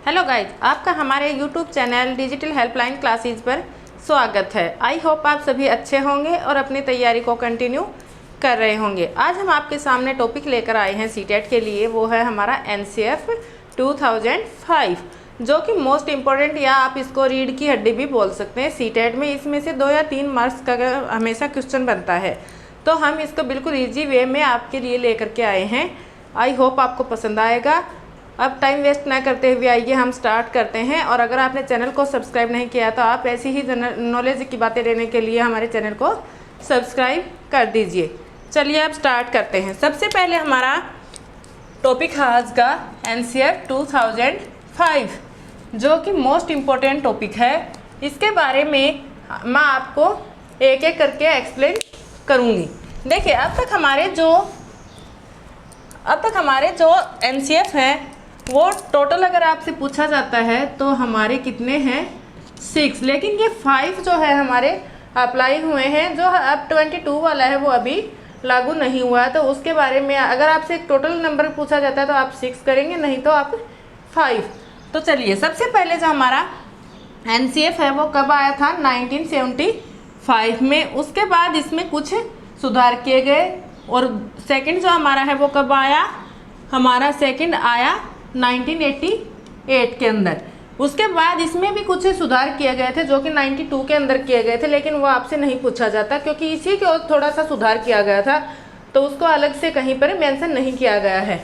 Hello guys, आपका हमारे YouTube channel digital helpline classes पर स्वागत है। आई होप आप सभी अच्छे होंगे और अपनी तैयारी को कंटिन्यू कर रहे होंगे। आज हम आपके सामने टॉपिक लेकर आए हैं सीटेट के लिए, वो है हमारा एनसीएफ 2005, जो कि मोस्ट इम्पॉर्टेंट या आप इसको रीढ़ की हड्डी भी बोल सकते हैं। सीटेट में इसमें से 2 या 3 मार्क्स का हमेशा क्वेश्चन बनता है, तो हम इसको बिल्कुल ईजी वे में आपके लिए लेकर के आए हैं। आई होप आपको पसंद आएगा। अब टाइम वेस्ट ना करते हुए आइए हम स्टार्ट करते हैं। और अगर आपने चैनल को सब्सक्राइब नहीं किया तो आप ऐसी ही नॉलेज की बातें लेने के लिए हमारे चैनल को सब्सक्राइब कर दीजिए। चलिए अब स्टार्ट करते हैं। सबसे पहले हमारा टॉपिक है आज का एनसीएफ 2005, जो कि मोस्ट इम्पोर्टेंट टॉपिक है। इसके बारे में मैं आपको एक एक करके एक्सप्लेन करूँगी। देखिए, अब तक हमारे जो एनसीएफ हैं वो टोटल अगर आपसे पूछा जाता है तो हमारे कितने हैं 6, लेकिन ये 5 जो है हमारे अप्लाई हुए हैं। जो अब 22 वाला है वो अभी लागू नहीं हुआ है, तो उसके बारे में अगर आपसे टोटल नंबर पूछा जाता है तो आप 6 करेंगे, नहीं तो आप 5। तो चलिए, सबसे पहले जो हमारा एनसीएफ है वो कब आया था 1975 में। उसके बाद इसमें कुछ सुधार किए गए और सेकंड जो हमारा है वो कब आया, हमारा सेकंड आया 1988 के अंदर। उसके बाद इसमें भी कुछ सुधार किए गए थे जो कि 92 के अंदर किए गए थे, लेकिन वो आपसे नहीं पूछा जाता क्योंकि इसी के और थोड़ा सा सुधार किया गया था, तो उसको अलग से कहीं पर मेंशन नहीं किया गया है।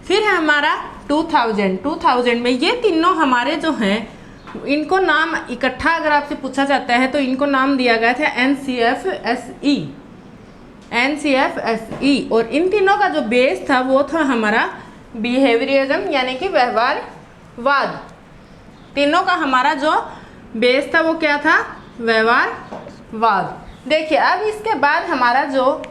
फिर है हमारा 2000 में ये तीनों हमारे जो हैं इनको नाम इकट्ठा अगर आपसे पूछा जाता है तो इनको नाम दिया गया था NCFSE। और इन तीनों का जो बेस था वो था हमारा बिहेवियरिज्म यानी कि व्यवहारवाद। तीनों का हमारा जो बेस था वो क्या था, व्यवहारवाद। देखिए, अब इसके बाद हमारा जो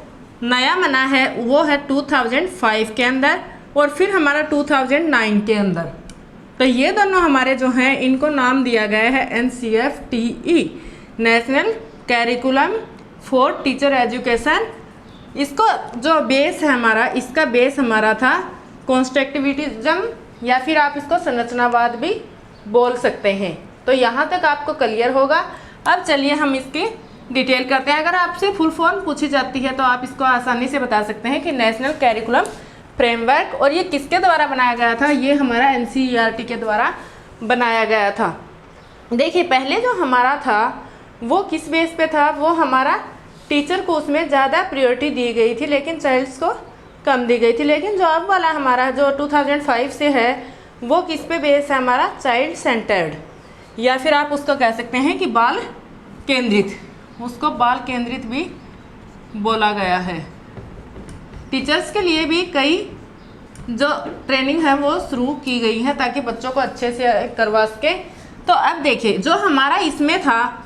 नया बना है वो है 2005 के अंदर और फिर हमारा 2009 के अंदर। तो ये दोनों हमारे जो हैं इनको नाम दिया गया है NCFTE, national curriculum for teacher education. इसको जो बेस है हमारा, इसका बेस हमारा था कॉन्स्ट्रक्टिविज्म या फिर आप इसको संरचनावाद भी बोल सकते हैं। तो यहाँ तक आपको क्लियर होगा। अब चलिए हम इसकी डिटेल करते हैं। अगर आपसे फुल फॉर्म पूछी जाती है तो आप इसको आसानी से बता सकते हैं कि नेशनल कैरिकुलम फ्रेमवर्क। और ये किसके द्वारा बनाया गया था, ये हमारा NCERT के द्वारा बनाया गया था। देखिए, पहले जो हमारा था वो किस बेस पे था, वो हमारा टीचर को उसमें ज़्यादा प्रायोरिटी दी गई थी लेकिन चाइल्ड्स को कम दी गई थी। लेकिन जो अब वाला हमारा जो 2005 से है वो किस पे बेस है, हमारा चाइल्ड सेंटर्ड, या फिर आप उसको कह सकते हैं कि बाल केंद्रित। उसको बाल केंद्रित भी बोला गया है। टीचर्स के लिए भी कई जो ट्रेनिंग है वो शुरू की गई है ताकि बच्चों को अच्छे से करवा सके। तो अब देखिए, जो हमारा इसमें था,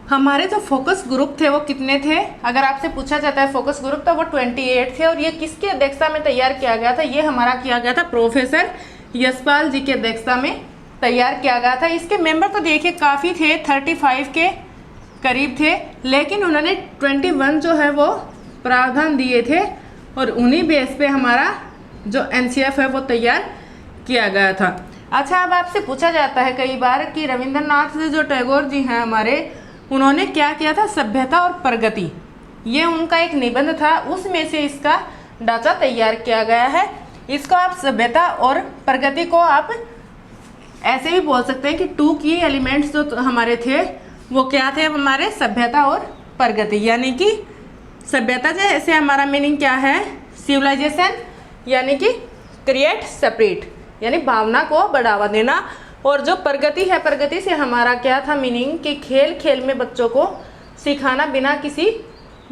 हमारे जो फोकस ग्रुप थे वो कितने थे, अगर आपसे पूछा जाता है फोकस ग्रुप तो वो 28 थे। और ये किसकी अध्यक्षता में तैयार किया गया था, ये हमारा किया गया था प्रोफेसर यशपाल जी की अध्यक्षता में तैयार किया गया था। इसके मेंबर तो देखिए काफ़ी थे, 35 के करीब थे, लेकिन उन्होंने 21 जो है वो प्रावधान दिए थे और उन्हीं बेस पे हमारा जो NCF है वो तैयार किया गया था। अच्छा, अब आपसे पूछा जाता है कई बार कि रविंद्रनाथ जो टैगोर जी हैं हमारे, उन्होंने क्या किया था, सभ्यता और प्रगति, ये उनका एक निबंध था, उसमें से इसका ढांचा तैयार किया गया है। इसको आप सभ्यता और प्रगति को आप ऐसे भी बोल सकते हैं कि 2 की एलिमेंट्स जो हमारे थे वो क्या थे, हमारे सभ्यता और प्रगति। यानी कि सभ्यता जैसे हमारा मीनिंग क्या है, सिविलाइजेशन, यानी कि क्रिएट सेपरेट, यानी भावना को बढ़ावा देना। और जो प्रगति है, प्रगति से हमारा क्या था मीनिंग कि खेल खेल में बच्चों को सिखाना बिना किसी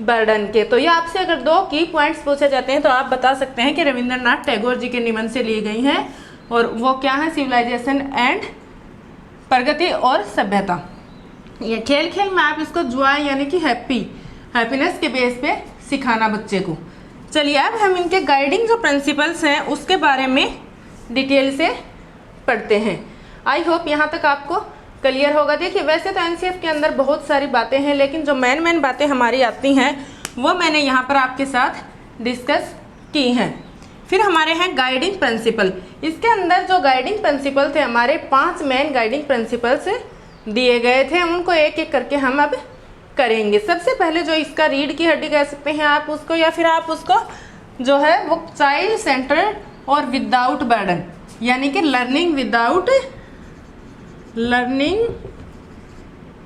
बर्डन के। तो ये आपसे अगर 2 की पॉइंट्स पूछे जाते हैं तो आप बता सकते हैं कि रविंद्रनाथ टैगोर जी के निबंध से ली गई हैं, और वो क्या है, सिविलाइजेशन एंड प्रगति और सभ्यता। ये खेल खेल में आप इसको जॉय यानी कि हैप्पीनेस के बेस पे सिखाना बच्चे को। चलिए, अब हम इनके गाइडिंग जो प्रिंसिपल्स हैं उसके बारे में डिटेल से पढ़ते हैं। आई होप यहाँ तक आपको क्लियर होगा। देखिए, वैसे तो NCF के अंदर बहुत सारी बातें हैं, लेकिन जो मेन बातें हमारी आती हैं वो मैंने यहाँ पर आपके साथ डिस्कस की हैं। फिर हमारे हैं गाइडिंग प्रिंसिपल। इसके अंदर जो गाइडिंग प्रिंसिपल थे हमारे 5 मेन गाइडिंग प्रिंसिपल्स दिए गए थे, उनको एक एक करके हम अब करेंगे। सबसे पहले जो इसका रीढ़ की हड्डी कह सकते हैं आप उसको, या फिर आप उसको जो है वो चाइल्ड सेंटर्ड और विदाउट बर्डन, यानी कि लर्निंग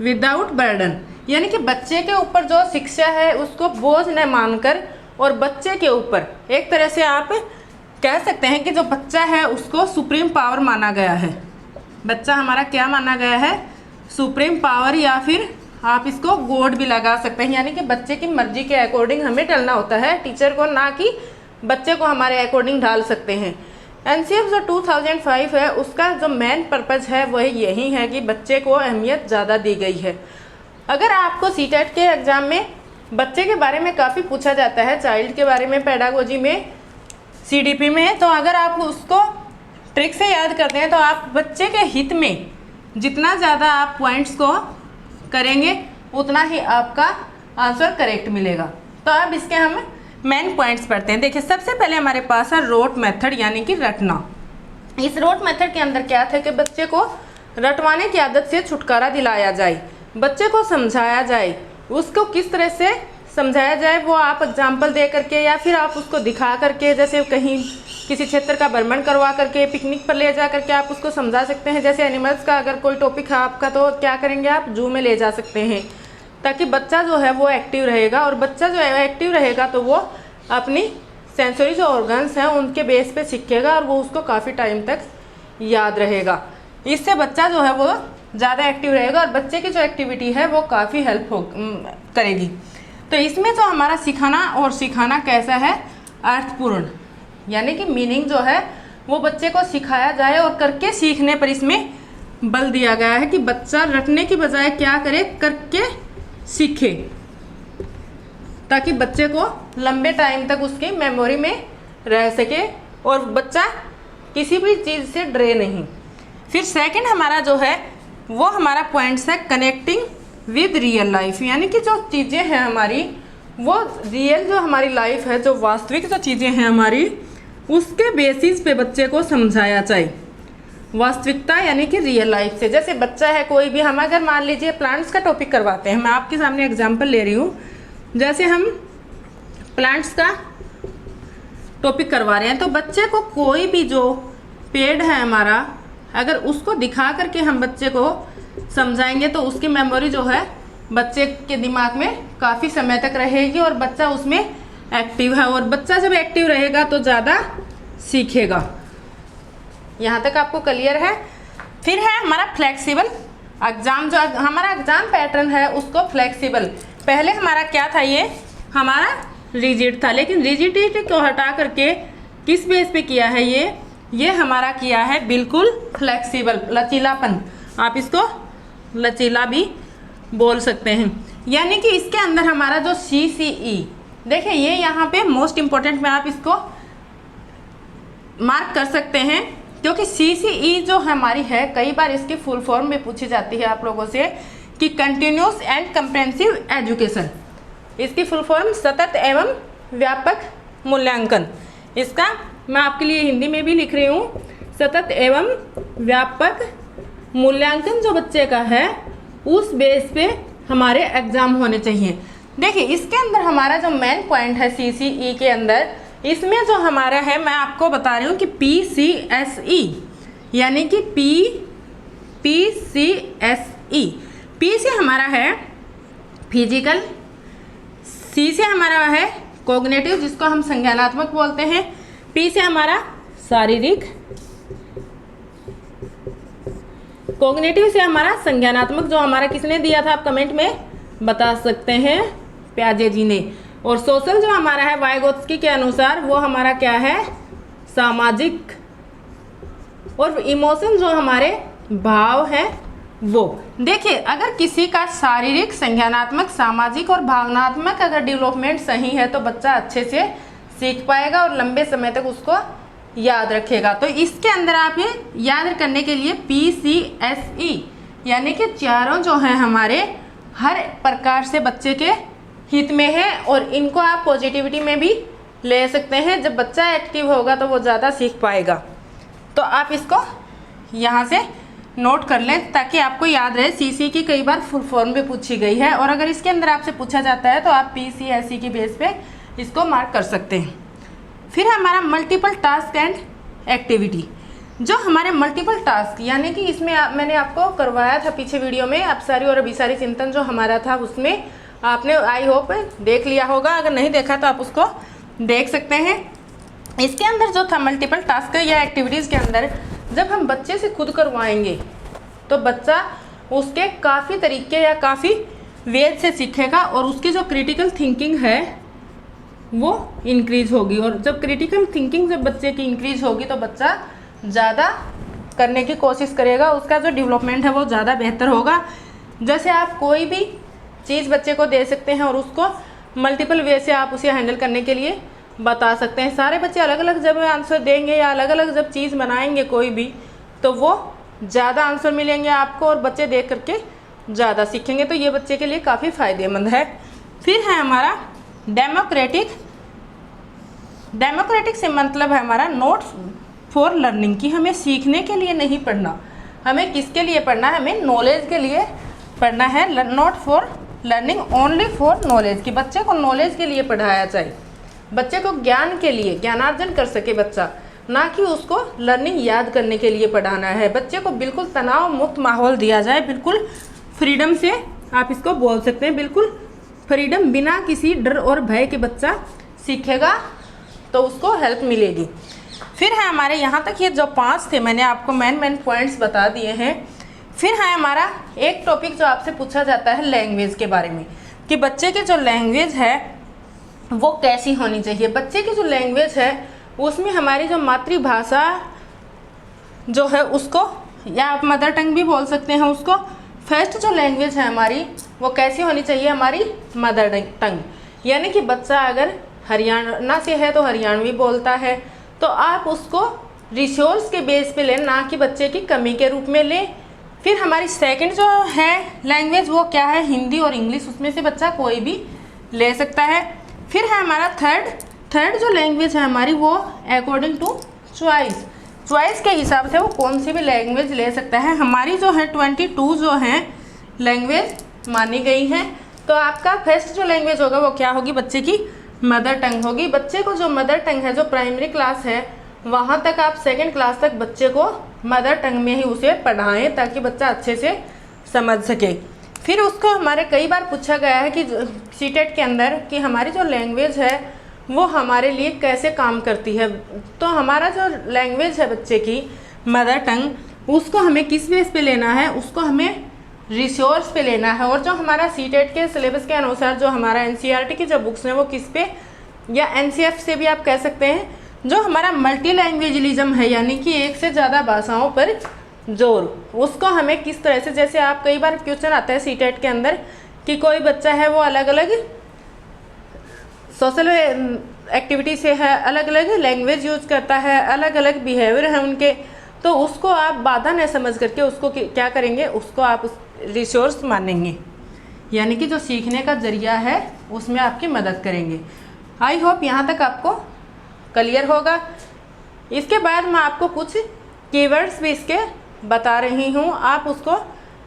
विदाउट बर्डन, यानी कि बच्चे के ऊपर जो शिक्षा है उसको बोझ न मानकर, और बच्चे के ऊपर एक तरह से आप कह सकते हैं कि जो बच्चा है उसको सुप्रीम पावर माना गया है। बच्चा हमारा क्या माना गया है? सुप्रीम पावर, या फिर आप इसको गॉड भी लगा सकते हैं, यानी कि बच्चे की मर्जी के अकॉर्डिंग हमें चलना होता है, टीचर को, ना कि बच्चे को हमारे अकॉर्डिंग ढाल सकते हैं। एनसीएफ जो 2005 है उसका जो मेन पर्पज़ है वह यही है कि बच्चे को अहमियत ज़्यादा दी गई है। अगर आपको सीटेट के एग्ज़ाम में बच्चे के बारे में काफ़ी पूछा जाता है, चाइल्ड के बारे में पेडागोजी में, सीडीपी में, तो अगर आप उसको ट्रिक से याद करते हैं तो आप बच्चे के हित में जितना ज़्यादा आप पॉइंट्स को करेंगे उतना ही आपका आंसर करेक्ट मिलेगा। तो अब इसके हम मेन पॉइंट्स पढ़ते हैं। देखिए, सबसे पहले हमारे पास है रोट मेथड, यानी कि रटना। इस रोट मेथड के अंदर क्या था कि बच्चे को रटवाने की आदत से छुटकारा दिलाया जाए, बच्चे को समझाया जाए, उसको किस तरह से समझाया जाए वो आप एग्जाम्पल दे करके, या फिर आप उसको दिखा करके, जैसे कहीं किसी क्षेत्र का भ्रमण करवा करके, पिकनिक पर ले जा करके आप उसको समझा सकते हैं। जैसे एनिमल्स का अगर कोई टॉपिक है आपका तो क्या करेंगे, आप जू में ले जा सकते हैं, ताकि बच्चा जो है वो एक्टिव रहेगा, और बच्चा जो है एक्टिव रहेगा तो वो अपनी सेंसरी जो ऑर्गन्स हैं उनके बेस पे सीखेगा, और वो उसको काफ़ी टाइम तक याद रहेगा। इससे बच्चा जो है वो ज़्यादा एक्टिव रहेगा, और बच्चे की जो एक्टिविटी है वो काफ़ी हेल्प करेगी। तो इसमें जो हमारा सिखाना और सिखाना कैसा है, अर्थपूर्ण, यानी कि मीनिंग जो है वो बच्चे को सिखाया जाए, और करके सीखने पर इसमें बल दिया गया है कि बच्चा रटने की बजाय क्या करे, करके सीखे, ताकि बच्चे को लंबे टाइम तक उसकी मेमोरी में रह सके और बच्चा किसी भी चीज़ से डरे नहीं। फिर सेकंड हमारा जो है वो हमारा पॉइंट्स है कनेक्टिंग विद रियल लाइफ, यानी कि जो चीज़ें हैं हमारी वो रियल जो हमारी लाइफ है, जो वास्तविक जो चीज़ें हैं हमारी, उसके बेसिस पे बच्चे को समझाया जाए। वास्तविकता यानी कि रियल लाइफ से, जैसे बच्चा है कोई भी, हम अगर मान लीजिए प्लांट्स का टॉपिक करवाते हैं, मैं आपके सामने एग्जांपल ले रही हूँ, जैसे हम प्लांट्स का टॉपिक करवा रहे हैं तो बच्चे को कोई भी जो पेड़ है हमारा, अगर उसको दिखा करके हम बच्चे को समझाएंगे तो उसकी मेमोरी जो है बच्चे के दिमाग में काफ़ी समय तक रहेगी, और बच्चा उसमें एक्टिव है, और बच्चा जब एक्टिव रहेगा तो ज़्यादा सीखेगा। यहाँ तक आपको क्लियर है। फिर है हमारा फ्लेक्सिबल एग्ज़ाम, जो हमारा एग्ज़ाम पैटर्न है उसको फ्लेक्सिबल, पहले हमारा क्या था, ये हमारा रिजिड था, लेकिन रिजिडिटी को हटा करके किस बेस पे किया है, ये हमारा किया है बिल्कुल फ्लेक्सिबल, लचीलापन, आप इसको लचीला भी बोल सकते हैं। यानी कि इसके अंदर हमारा जो CCE, देखिए ये यहाँ पे मोस्ट इम्पोर्टेंट में आप इसको मार्क कर सकते हैं, क्योंकि CCE जो हमारी है कई बार इसकी फुल फॉर्म में पूछी जाती है आप लोगों से कि कंटिन्यूस एंड कंप्रेहेंसिव एजुकेशन, इसकी फुल फॉर्म सतत एवं व्यापक मूल्यांकन। इसका मैं आपके लिए हिंदी में भी लिख रही हूँ, सतत एवं व्यापक मूल्यांकन जो बच्चे का है उस बेस पे हमारे एग्ज़ाम होने चाहिए। देखिए इसके अंदर हमारा जो मेन पॉइंट है CCE के अंदर, इसमें जो हमारा है मैं आपको बता रही हूँ कि PCSE, यानी कि PCSE, P से हमारा है फिजिकल, C से हमारा है कोग्निटिव जिसको हम संज्ञानात्मक बोलते हैं, P से हमारा शारीरिक, कोग्निटिव से हमारा संज्ञानात्मक, जो हमारा किसने दिया था आप कमेंट में बता सकते हैं, प्याजे जी ने, और सोशल जो हमारा है वाइगोत्स्की के अनुसार वो हमारा क्या है, सामाजिक, और इमोशन जो हमारे भाव है वो। देखिए अगर किसी का शारीरिक, संज्ञानात्मक, सामाजिक और भावनात्मक अगर डेवलपमेंट सही है तो बच्चा अच्छे से सीख पाएगा और लंबे समय तक उसको याद रखेगा। तो इसके अंदर आप ये याद करने के लिए PCSE यानी कि चारों जो हैं हमारे हर प्रकार से बच्चे के हित में है, और इनको आप पॉजिटिविटी में भी ले सकते हैं। जब बच्चा एक्टिव होगा तो वो ज़्यादा सीख पाएगा। तो आप इसको यहाँ से नोट कर लें ताकि आपको याद रहे। सीसी की कई बार फुल फॉर्म भी पूछी गई है और अगर इसके अंदर आपसे पूछा जाता है तो आप पीसीएसई की बेस पे इसको मार्क कर सकते हैं। फिर हमारा मल्टीपल टास्क एंड एक्टिविटी। जो हमारे मल्टीपल टास्क यानी कि इसमें मैंने आपको करवाया था पीछे वीडियो में अपसारी और अभिसारी चिंतन जो हमारा था, उसमें आपने आई होप देख लिया होगा। अगर नहीं देखा तो आप उसको देख सकते हैं। इसके अंदर जो था मल्टीपल टास्क या एक्टिविटीज़ के अंदर जब हम बच्चे से खुद करवाएंगे तो बच्चा उसके काफ़ी तरीके या काफ़ी वे से सीखेगा और उसकी जो क्रिटिकल थिंकिंग है वो इंक्रीज होगी। और जब क्रिटिकल थिंकिंग जब बच्चे की इंक्रीज होगी तो बच्चा ज़्यादा करने की कोशिश करेगा, उसका जो डेवलपमेंट है वो ज़्यादा बेहतर होगा। जैसे आप कोई भी चीज़ बच्चे को दे सकते हैं और उसको मल्टीपल वे से आप उसे हैंडल करने के लिए बता सकते हैं। सारे बच्चे अलग अलग जब आंसर देंगे या अलग अलग जब चीज़ बनाएंगे कोई भी, तो वो ज़्यादा आंसर मिलेंगे आपको और बच्चे देख करके ज़्यादा सीखेंगे। तो ये बच्चे के लिए काफ़ी फ़ायदेमंद है। फिर है हमारा डेमोक्रेटिक। डेमोक्रेटिक से मतलब है हमारा नोट फॉर लर्निंग, कि हमें सीखने के लिए नहीं पढ़ना, हमें किसके लिए पढ़ना है, हमें नॉलेज के लिए पढ़ना है। Not for learning only for knowledge, कि बच्चे को नॉलेज के लिए पढ़ाया जाए, बच्चे को ज्ञान के लिए ज्ञानार्जन कर सके बच्चा, ना कि उसको लर्निंग याद करने के लिए पढ़ाना है। बच्चे को बिल्कुल तनाव मुक्त माहौल दिया जाए, बिल्कुल फ्रीडम से आप इसको बोल सकते हैं, बिल्कुल फ्रीडम, बिना किसी डर और भय के बच्चा सीखेगा तो उसको हेल्प मिलेगी। फिर है हमारे यहाँ तक ये जो 5 थे मैंने आपको मेन पॉइंट्स बता दिए हैं। फिर है हमारा एक टॉपिक जो आपसे पूछा जाता है लैंग्वेज के बारे में, कि बच्चे की जो लैंग्वेज है वो कैसी होनी चाहिए। बच्चे की जो लैंग्वेज है उसमें हमारी जो मातृभाषा जो है उसको, या आप मदर टंग भी बोल सकते हैं उसको, फर्स्ट जो लैंग्वेज है हमारी वो कैसी होनी चाहिए, हमारी मदर टंग। यानी कि बच्चा अगर हरियाणा से है तो हरियाणवी बोलता है तो आप उसको रिसोर्स के बेस पे लें, ना कि बच्चे की कमी के रूप में लें। फिर हमारी सेकंड जो है लैंग्वेज वो क्या है, हिंदी और इंग्लिश, उसमें से बच्चा कोई भी ले सकता है। फिर है हमारा थर्ड जो लैंग्वेज है हमारी वो अकॉर्डिंग टू चॉइस के हिसाब से वो कौन सी भी लैंग्वेज ले सकता है। हमारी जो है 22 जो है लैंग्वेज मानी गई हैं। तो आपका फर्स्ट जो लैंग्वेज होगा वो क्या होगी, बच्चे की मदर टंग होगी। बच्चे को जो मदर टंग है, जो प्राइमरी क्लास है वहाँ तक आप सेकंड क्लास तक बच्चे को मदर टंग में ही उसे पढ़ाएं ताकि बच्चा अच्छे से समझ सके। फिर उसको हमारे कई बार पूछा गया है कि सीटेट के अंदर कि हमारी जो लैंग्वेज है वो हमारे लिए कैसे काम करती है। तो हमारा जो लैंग्वेज है बच्चे की मदर टंग, उसको हमें किस बेस पे लेना है, उसको हमें रिसोर्स पे लेना है। और जो हमारा सीटेट के सिलेबस के अनुसार जो हमारा एनसीईआरटी की जो बुक्स हैं वो किस पे, या एनसीएफ से भी आप कह सकते हैं, जो हमारा मल्टी लैंग्वेजलिज्म है यानी कि एक से ज़्यादा भाषाओं पर जोर, उसको हमें किस तरह से, जैसे आप कई बार क्वेश्चन आता है सीटेट के अंदर कि कोई बच्चा है वो अलग अलग सोशल एक्टिविटी से है, अलग अलग लैंग्वेज यूज करता है, अलग अलग बिहेवियर है उनके, तो उसको आप बाधा न समझ करके उसको क्या करेंगे, उसको आप रिसोर्स मानेंगे, यानी कि जो सीखने का जरिया है उसमें आपकी मदद करेंगे। आई होप यहाँ तक आपको क्लियर होगा। इसके बाद मैं आपको कुछ कीवर्ड्स भी इसके बता रही हूँ, आप उसको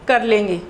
कर लेंगे।